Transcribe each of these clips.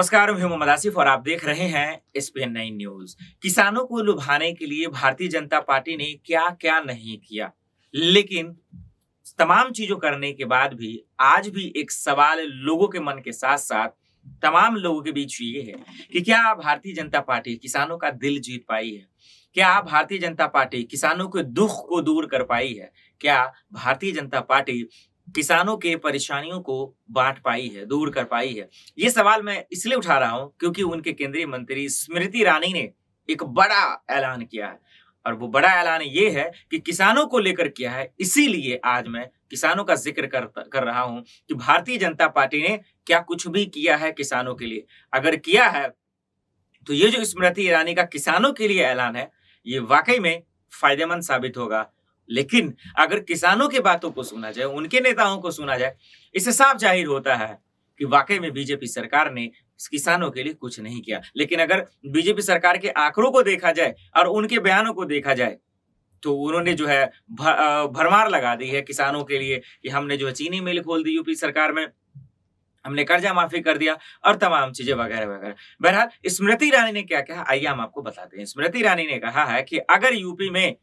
नमस्कार, मैं हूं मोहम्मद आसिफ और आप देख रहे हैं SPN9 न्यूज। किसानों को लुभाने के लिए भारतीय जनता पार्टी ने क्या क्या नहीं किया, लेकिन तमाम चीजों करने के बाद भी आज भी एक सवाल लोगों के मन के साथ साथ तमाम लोगों के बीच ये है कि क्या भारतीय जनता पार्टी किसानों का दिल जीत पाई है? क्या भारतीय जनता पार्टी किसानों के दुख को दूर कर पाई है? क्या भारतीय जनता पार्टी किसानों के परेशानियों को बांट पाई है, दूर कर पाई है? ये सवाल मैं इसलिए उठा रहा हूं क्योंकि उनके केंद्रीय मंत्री स्मृति ईरानी ने एक बड़ा ऐलान किया है और वो बड़ा ऐलान ये है कि किसानों को लेकर किया है। इसीलिए आज मैं किसानों का जिक्र कर रहा हूं कि भारतीय जनता पार्टी ने क्या कुछ भी किया है किसानों के लिए। अगर किया है तो ये जो स्मृति ईरानी का किसानों के लिए ऐलान है, ये वाकई में फायदेमंद साबित होगा। लेकिन अगर किसानों की बातों को सुना जाए, उनके नेताओं को सुना जाए, इससे साफ जाहिर होता है कि वाकई में बीजेपी सरकार ने किसानों के लिए कुछ नहीं किया। लेकिन अगर बीजेपी सरकार के आंकड़ों को देखा जाए और उनके बयानों को देखा जाए, तो उन्होंने जो है भरमार लगा दी है किसानों के लिए कि हमने जो है चीनी मिल खोल दी यूपी सरकार में, हमने कर्जा माफी कर दिया और तमाम चीजें वगैरह वगैरह। बहरहाल स्मृति ईरानी ने क्या कहा, आइए हम आपको बताते हैं। स्मृति ईरानी ने कहा है कि अगर यूपी में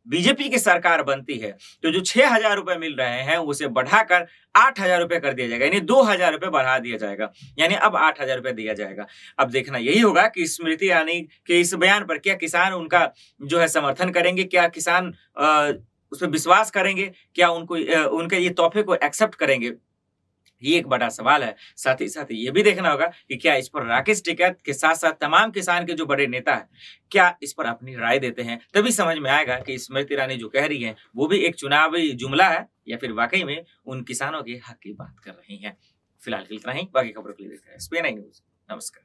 बीजेपी की सरकार बनती है तो जो 6,000 रुपए मिल रहे हैं उसे बढ़ाकर 8,000 रुपए कर दिया जाएगा, यानी 2,000 रुपए बढ़ा दिया जाएगा, यानी अब 8,000 रुपए दिया जाएगा। अब देखना यही होगा कि स्मृति ईरानी के इस बयान पर क्या किसान उनका जो है समर्थन करेंगे, क्या किसान उस पर विश्वास करेंगे, क्या उनको उनके ये तोहफे को एक्सेप्ट करेंगे। ये एक बड़ा सवाल है। साथ ही साथ ये भी देखना होगा कि क्या इस पर राकेश टिकैत के साथ साथ तमाम किसान के जो बड़े नेता हैं, क्या इस पर अपनी राय देते हैं। तभी समझ में आएगा कि स्मृति ईरानी जो कह रही हैं वो भी एक चुनावी जुमला है या फिर वाकई में उन किसानों के हक की बात कर रही हैं। फिलहाल इतना ही, बाकी खबरों के लिए देखते हैं SPN9 न्यूज। नमस्कार।